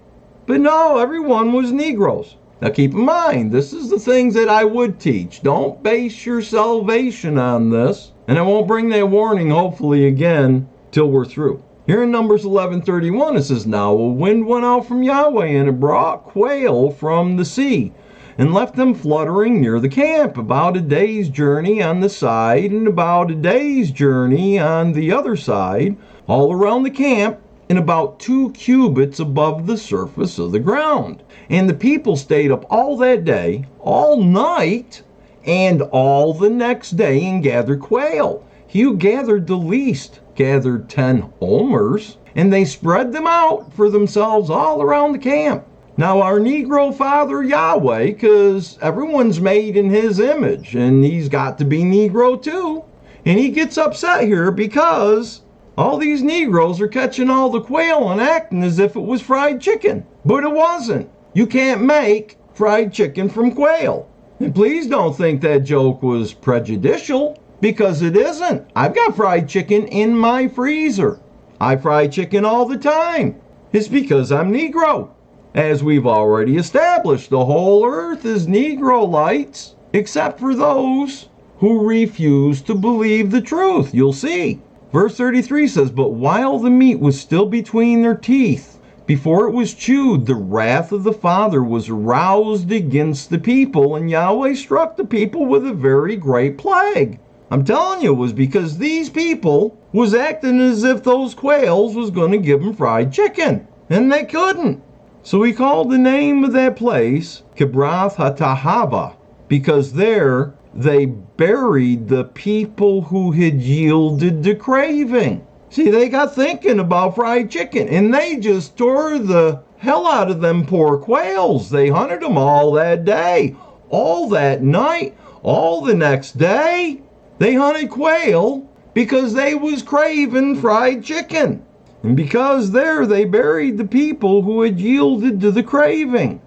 But no, everyone was Negroes. Now keep in mind, this is the things that I would teach. Don't base your salvation on this. And I won't bring that warning, hopefully, again, till we're through. Here in Numbers 11:31, it says, Now a wind went out from Yahweh, and it brought quail from the sea, and left them fluttering near the camp, about a day's journey on the side, and about a day's journey on the other side, all around the camp, and about 2 cubits above the surface of the ground. And the people stayed up all that day, all night, and all the next day, and gathered quail. He who gathered the least gathered 10 omers, and they spread them out for themselves all around the camp. Now our Negro father Yahweh, because everyone's made in his image, and he's got to be Negro too. And he gets upset here because all these Negroes are catching all the quail and acting as if it was fried chicken. But it wasn't. You can't make fried chicken from quail. And please don't think that joke was prejudicial, because it isn't. I've got fried chicken in my freezer. I fry chicken all the time. It's because I'm Negro. As we've already established, the whole earth is Negrolites, except for those who refuse to believe the truth. You'll see. Verse 33 says, "But while the meat was still between their teeth, before it was chewed, the wrath of the Father was roused against the people, and Yahweh struck the people with a very great plague." I'm telling you, it was because these people was acting as if those quails was going to give them fried chicken, and they couldn't. So he called the name of that place Kibroth Hatahava, because there they buried the people who had yielded to craving. See, they got thinking about fried chicken, and they just tore the hell out of them poor quails. They hunted them all that day, all that night, all the next day. They hunted quail because they was craving fried chicken. And because there they buried the people who had yielded to the craving.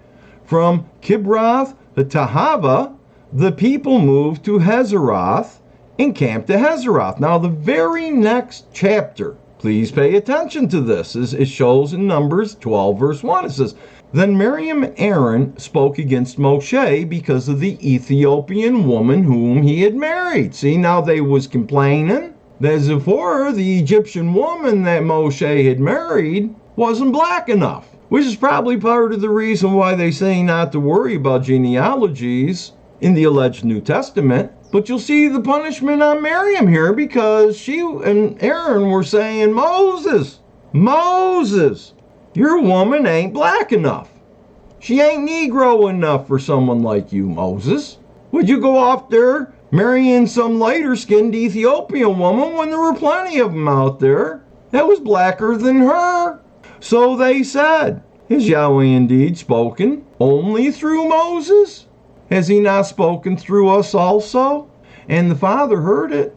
From Kibroth Hatahava, the people moved to Hazeroth and camped to Hazeroth. Now the very next chapter, please pay attention to this, as it shows in Numbers 12 verse 1. It says, "Then Miriam and Aaron spoke against Moshe because of the Ethiopian woman whom he had married." See, now they was complaining that Zipporah, the Egyptian woman that Moshe had married, wasn't black enough, which is probably part of the reason why they say not to worry about genealogies in the alleged New Testament. But you'll see the punishment on Miriam here, because she and Aaron were saying, Moses, your woman ain't black enough. She ain't Negro enough for someone like you, Moses. Would you go off there marrying some lighter-skinned Ethiopian woman when there were plenty of them out there that was blacker than her? So they said, "Has Yahweh indeed spoken only through Moses? Has he not spoken through us also?" And the Father heard it.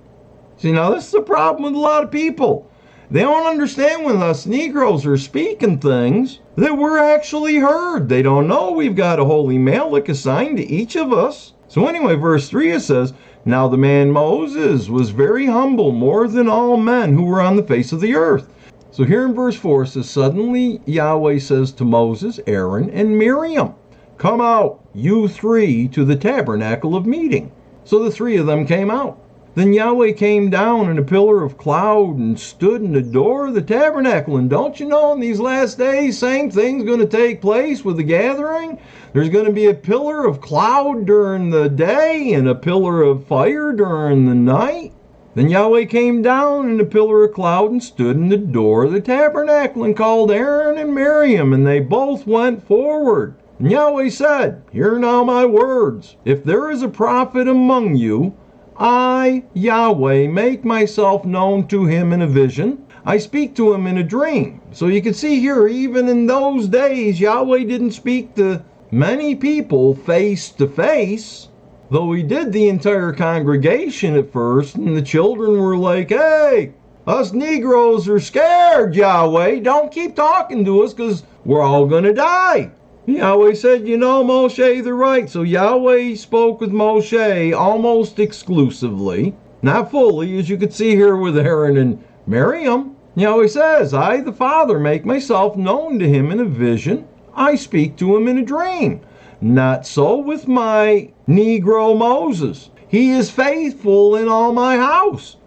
See, now this is the problem with a lot of people. They don't understand when us Negroes are speaking things that we're actually heard. They don't know we've got a holy Malach assigned to each of us. So anyway, verse 3 it says, "Now the man Moses was very humble, more than all men who were on the face of the earth." So here in verse 4 it says, "Suddenly Yahweh says to Moses, Aaron, and Miriam, 'Come out, you three, to the tabernacle of meeting.' So the three of them came out. Then Yahweh came down in a pillar of cloud and stood in the door of the tabernacle." And don't you know, in these last days, same thing's going to take place with the gathering. There's going to be a pillar of cloud during the day and a pillar of fire during the night. Then Yahweh came down in a pillar of cloud and stood in the door of the tabernacle and called Aaron and Miriam, and they both went forward. And Yahweh said, "Hear now my words. If there is a prophet among you, I, Yahweh, make myself known to him in a vision. I speak to him in a dream." So you can see here, even in those days, Yahweh didn't speak to many people face to face, though he did the entire congregation at first, and the children were like, "Hey, us Negroes are scared, Yahweh. Don't keep talking to us because we're all going to die." Yahweh said, "You know, Moshe, they're right." So Yahweh spoke with Moshe almost exclusively, not fully, as you could see here with Aaron and Miriam. Yahweh says, "I, the Father, make myself known to him in a vision. I speak to him in a dream. Not so with my Negro Moses. He is faithful in all my house.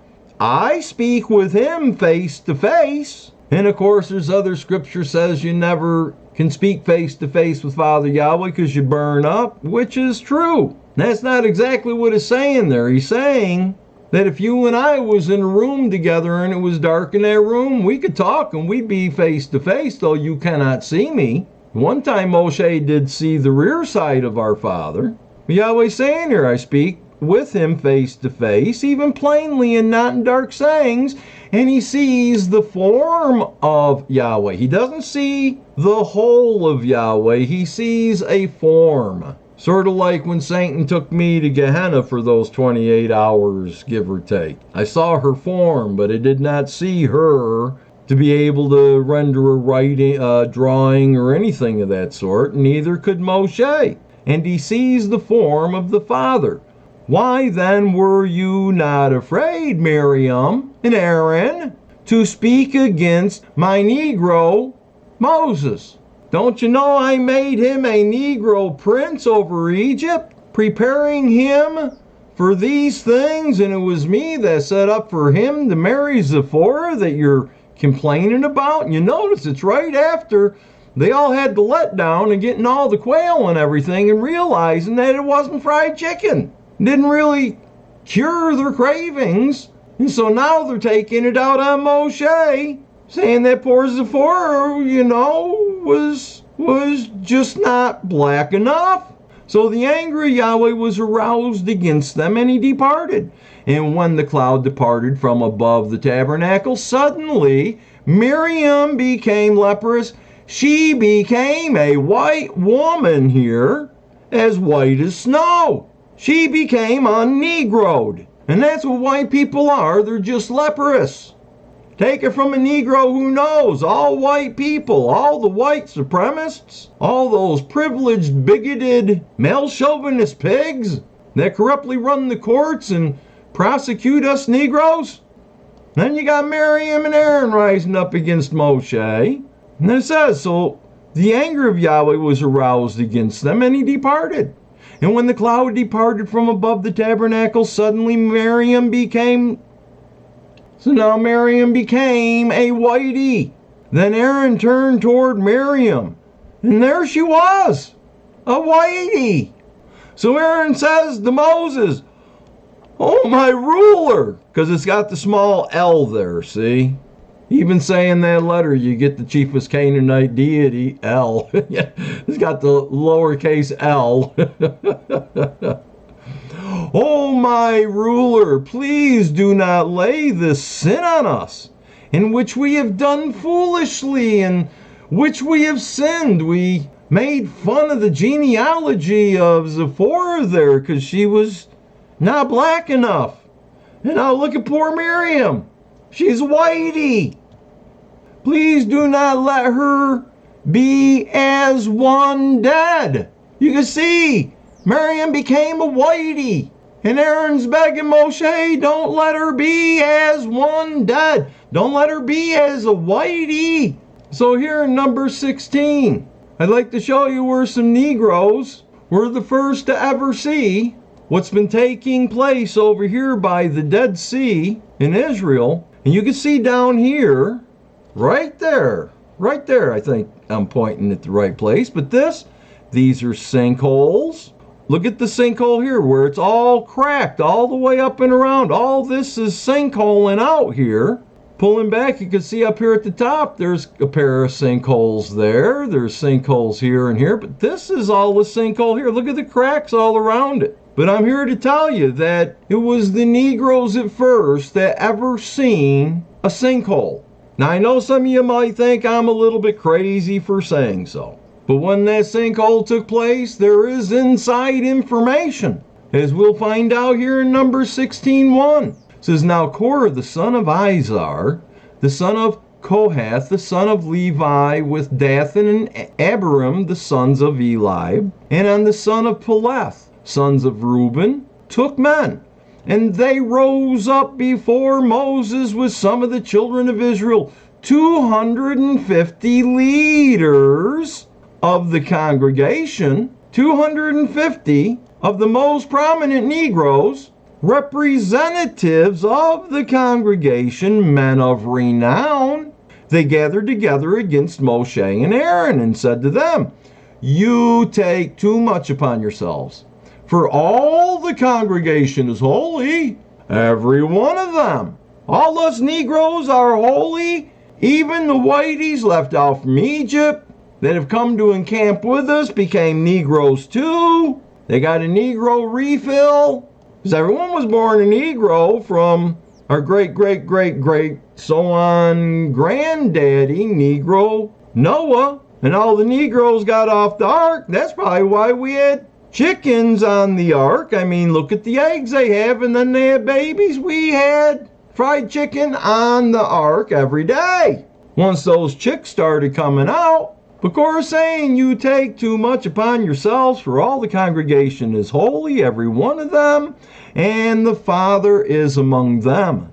I speak with him face to face." And of course, there's other scripture says you never can speak face to face with Father Yahweh because you burn up, which is true. That's not exactly what it's saying there. He's saying that if you and I was in a room together and it was dark in that room, we could talk and we'd be face to face, though you cannot see me. One time Moshe did see the rear side of our Father. Yahweh's saying here, I speak with him face to face, even plainly and not in dark sayings, and he sees the form of Yahweh. He doesn't see the whole of Yahweh, he sees a form. Sort of like when Satan took me to Gehenna for those 28 hours, give or take. I saw her form, but I did not see her to be able to render a writing, drawing, or anything of that sort. Neither could Moshe. And he sees the form of the Father. Why then were you not afraid, Miriam and Aaron, to speak against my Negro, Moses? Don't you know I made him a Negro prince over Egypt, preparing him for these things, and it was me that set up for him to marry Zipporah that you're complaining about? And you notice it's right after they all had the letdown and getting all the quail and everything and realizing that it wasn't fried chicken. Didn't really cure their cravings. And so now they're taking it out on Moshe, saying that poor Zipporah, was just not black enough. So the anger of Yahweh was aroused against them, and he departed. And when the cloud departed from above the tabernacle, suddenly Miriam became leprous. She became a white woman here, as white as snow. She became un-Negroed. And that's what white people are. They're just leprous. Take it from a Negro who knows. All white people, all the white supremacists, all those privileged, bigoted, male chauvinist pigs that corruptly run the courts and prosecute us Negroes. Then you got Miriam and Aaron rising up against Moshe. And it says, so the anger of Yahweh was aroused against them, and he departed. And when the cloud departed from above the tabernacle, suddenly Miriam became a whitey. Then Aaron turned toward Miriam, and there she was, a whitey. So Aaron says to Moses, "Oh, my ruler," because it's got the small L there, see? Even saying that letter, you get the chiefest Canaanite deity, El. It's got the lowercase l. "Oh, my ruler, please do not lay this sin on us, in which we have done foolishly, and which we have sinned. We made fun of the genealogy of Zipporah there, because she was not black enough. And now look at poor Miriam. She's whitey. Please do not let her be as one dead." You can see Miriam became a whitey. And Aaron's begging Moshe, don't let her be as one dead. Don't let her be as a whitey. So here in number 16, I'd like to show you where some Negroes were the first to ever see what's been taking place over here by the Dead Sea in Israel. And you can see down here, right there, I think I'm pointing at the right place, but these are sinkholes. Look at the sinkhole here where it's all cracked all the way up and around. All this is sinkholing out here. Pulling back, you can see up here at the top, there's a pair of sinkholes there. There's sinkholes here and here, but this is all the sinkhole here. Look at the cracks all around it. But I'm here to tell you that it was the Negroes at first that ever seen a sinkhole. Now, I know some of you might think I'm a little bit crazy for saying so. But when that sinkhole took place, there is inside information, as we'll find out here in number 16:1. It says, "Now Korah, the son of Izhar, the son of Kohath, the son of Levi, with Dathan and Abiram, the sons of Eliab, and on the son of Peleth, sons of Reuben, took men. And they rose up before Moses with some of the children of Israel, 250 leaders of the congregation, 250 of the most prominent Negroes, representatives of the congregation, men of renown. They gathered together against Moshe and Aaron and said to them, 'You take too much upon yourselves, for all the congregation is holy, every one of them. All us Negroes are holy, even the whiteys left out from Egypt that have come to encamp with us became Negroes too. They got a Negro refill. Because everyone was born a Negro from our great so on granddaddy Negro Noah. And all the Negroes got off the ark. That's probably why we had chickens on the ark. I mean, look at the eggs they have, and then they had babies. We had fried chicken on the ark every day. Once those chicks started coming out, of course, saying you take too much upon yourselves, for all the congregation is holy, every one of them, and the Father is among them.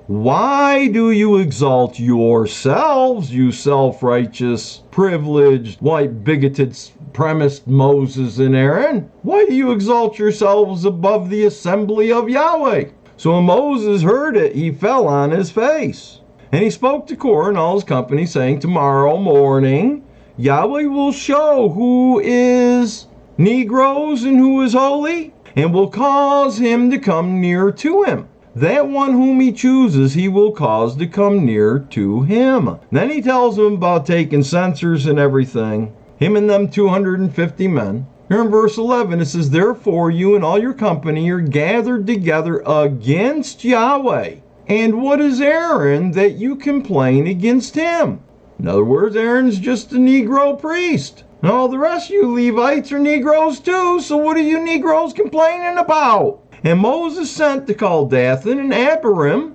Why do you exalt yourselves, you self-righteous, privileged, white, bigoted, supremacist Moses and Aaron? Why do you exalt yourselves above the assembly of Yahweh? So when Moses heard it, he fell on his face. And he spoke to Korah and all his company, saying, tomorrow morning Yahweh will show who is Negroes and who is holy, and will cause him to come near to him. That one whom he chooses, he will cause to come near to him. Then he tells them about taking censers and everything. Him and them 250 men. Here in verse 11, it says, therefore you and all your company are gathered together against Yahweh. And what is Aaron that you complain against him? In other words, Aaron's just a Negro priest. And all the rest of you Levites are Negroes too, so what are you Negroes complaining about? And Moses sent to call Dathan and Abiram,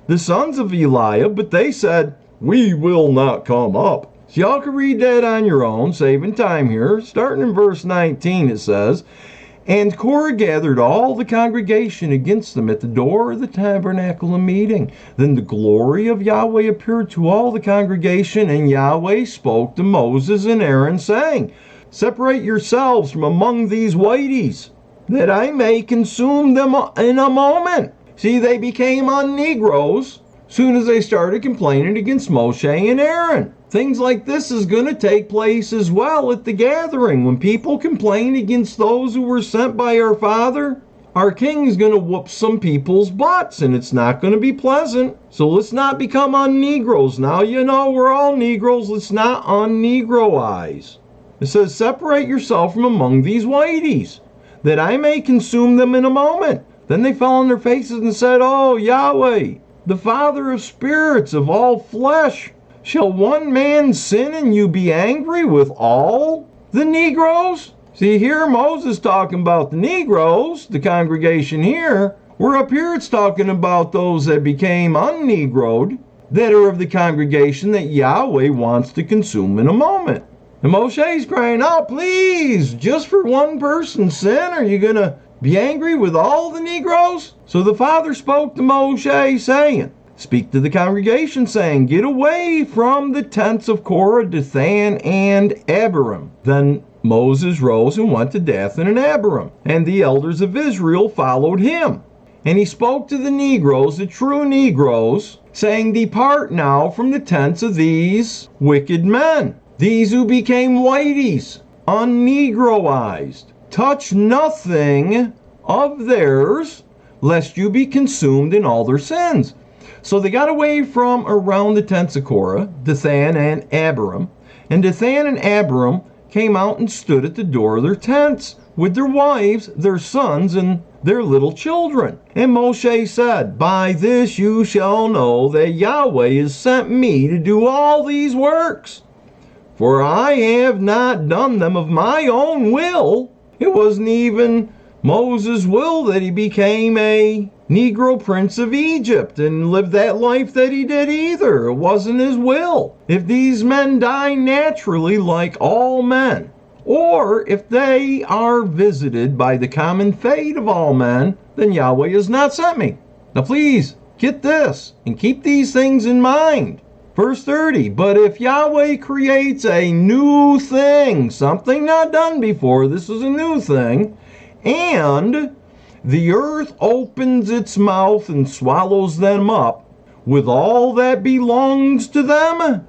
the sons of Eliab, but they said, we will not come up. So y'all can read that on your own, saving time here. Starting in verse 19, it says, and Korah gathered all the congregation against them at the door of the tabernacle of meeting. Then the glory of Yahweh appeared to all the congregation, and Yahweh spoke to Moses and Aaron, saying, separate yourselves from among these whiteys, that I may consume them in a moment. See, they became un-Negroes soon as they started complaining against Moshe and Aaron. Things like this is going to take place as well at the gathering. When people complain against those who were sent by our Father, our King is going to whoop some people's butts, and it's not going to be pleasant. So let's not become un-Negroes. Now you know we're all Negroes. Let's not un-Negroize. It says, separate yourself from among these whiteys, that I may consume them in a moment. Then they fell on their faces and said, oh, Yahweh, the Father of spirits, of all flesh, shall one man sin and you be angry with all the Negroes? See, here Moses talking about the Negroes, the congregation here. Where up here it's talking about those that became un-Negroed, that are of the congregation that Yahweh wants to consume in a moment. And Moshe's crying out, please, just for one person's sin, are you going to be angry with all the Negroes? So the Father spoke to Moshe, saying, speak to the congregation, saying, get away from the tents of Korah, Dathan, and Abiram. Then Moses rose and went to Dathan and Abiram, and the elders of Israel followed him. And he spoke to the Negroes, the true Negroes, saying, depart now from the tents of these wicked men, these who became whiteys, un-Negroized. Touch nothing of theirs, lest you be consumed in all their sins. So they got away from around the tents of Korah, Dathan and Abiram. And Dathan and Abiram came out and stood at the door of their tents with their wives, their sons, and their little children. And Moshe said, by this you shall know that Yahweh has sent me to do all these works. For I have not done them of my own will. It wasn't even Moses' will that he became a Negro prince of Egypt and lived that life that he did either. It wasn't his will. If these men die naturally like all men, or if they are visited by the common fate of all men, then Yahweh has not sent me. Now please, get this and keep these things in mind. Verse 30, but if Yahweh creates a new thing, something not done before, this is a new thing, and the earth opens its mouth and swallows them up with all that belongs to them,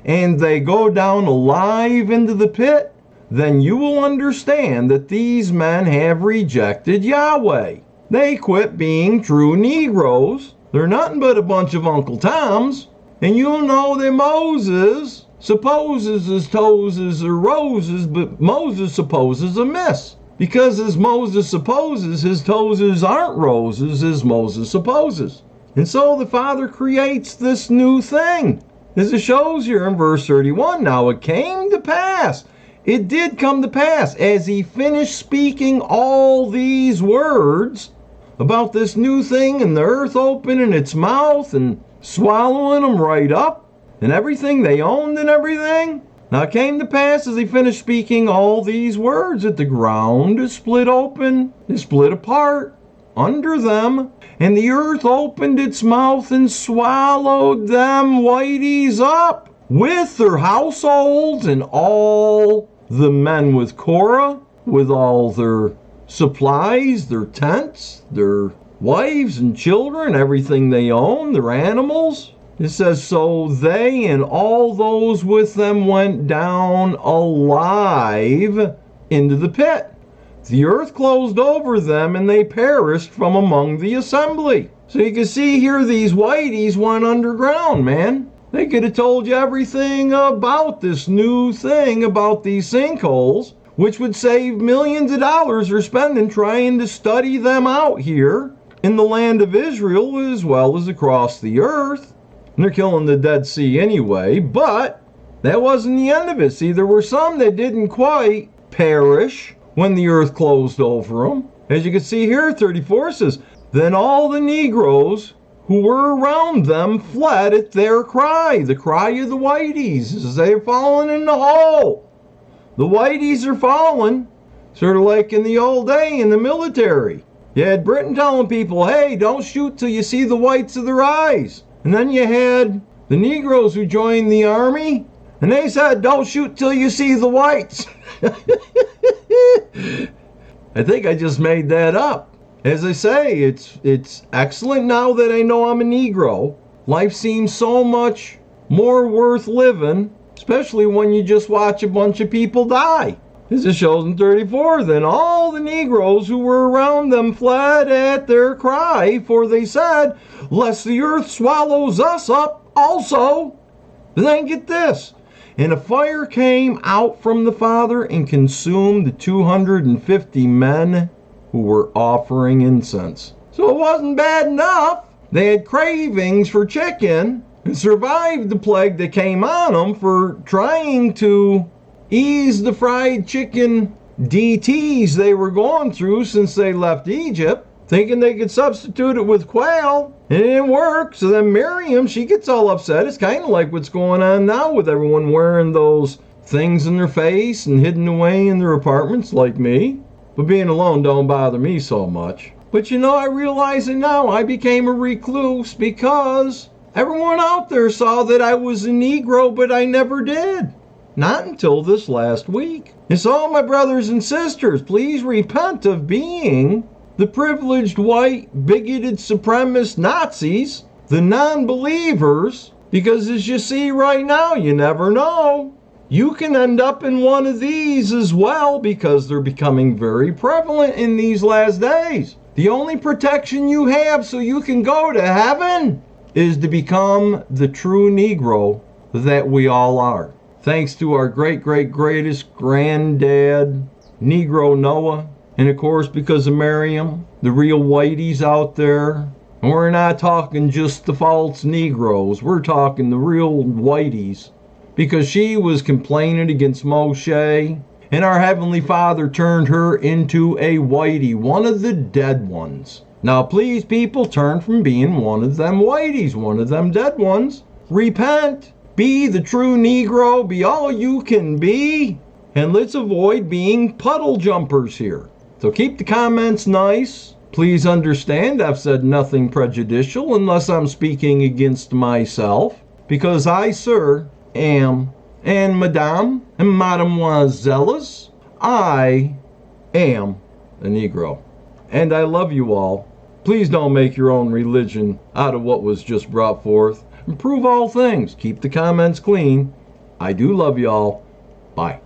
and they go down alive into the pit, then you will understand that these men have rejected Yahweh. They quit being true Negroes. They're nothing but a bunch of Uncle Toms. And you'll know that Moses supposes his toes are roses, but Moses supposes amiss. Because as Moses supposes, his toes aren't roses as Moses supposes. And so the Father creates this new thing. As it shows here in verse 31, now it came to pass. It did come to pass as he finished speaking all these words about this new thing, and the earth opening its mouth and swallowing them right up and everything they owned and everything. Now it came to pass as he finished speaking all these words that the ground is split open, is split apart under them, and the earth opened its mouth and swallowed them whiteys up with their households and all the men with Korah, with all their supplies, their tents, their wives and children, everything they own, their animals. It says, so they and all those with them went down alive into the pit. The earth closed over them, and they perished from among the assembly. So you can see here these whiteys went underground, man. They could have told you everything about this new thing, about these sinkholes, which would save millions of dollars for spending trying to study them out here in the land of Israel as well as across the earth. And they're killing the Dead Sea anyway, but that wasn't the end of it. See, there were some that didn't quite perish when the earth closed over them. As you can see here, 34 says, then all the Negroes who were around them fled at their cry, the cry of the whiteys, as they're falling in the hole. The whiteys are falling, sort of like in the old day in the military. You had Britain telling people, hey, don't shoot till you see the whites of their eyes. And then you had the Negroes who joined the army, and they said, don't shoot till you see the whites. I think I just made that up. As I say, it's excellent now that I know I'm a Negro. Life seems so much more worth living, especially when you just watch a bunch of people die. As it shows in 34, then all the Negroes who were around them fled at their cry, for they said, lest the earth swallows us up also. But then get this. And a fire came out from the Father and consumed the 250 men who were offering incense. So it wasn't bad enough. They had cravings for chicken and survived the plague that came on them for trying to ease the fried chicken DTs they were going through since they left Egypt, thinking they could substitute it with quail. And it didn't work. So then Miriam, she gets all upset. It's kind of like what's going on now with everyone wearing those things in their face and hidden away in their apartments like me. But being alone don't bother me so much. But you know, I realize it now. I became a recluse because everyone out there saw that I was a Negro, but I never did. Not until this last week. And so, my brothers and sisters, please repent of being the privileged white, bigoted, supremacist Nazis, the non-believers, because as you see right now, you never know. You can end up in one of these as well because they're becoming very prevalent in these last days. The only protection you have so you can go to heaven is to become the true Negro that we all are. Thanks to our greatest granddad, Negro Noah, and of course because of Miriam, the real whiteys out there. And we're not talking just the false Negroes, we're talking the real whiteys. Because she was complaining against Moshe, and our Heavenly Father turned her into a whitey, one of the dead ones. Now please people, turn from being one of them whiteys, one of them dead ones. Repent, be the true Negro, be all you can be, and let's avoid being puddle jumpers here. So keep the comments nice. Please understand I've said nothing prejudicial unless I'm speaking against myself, because I, sir, am, and madame, and mademoiselles, I am a Negro. And I love you all. Please don't make your own religion out of what was just brought forth. Improve all things. Keep the comments clean. I do love y'all. Bye.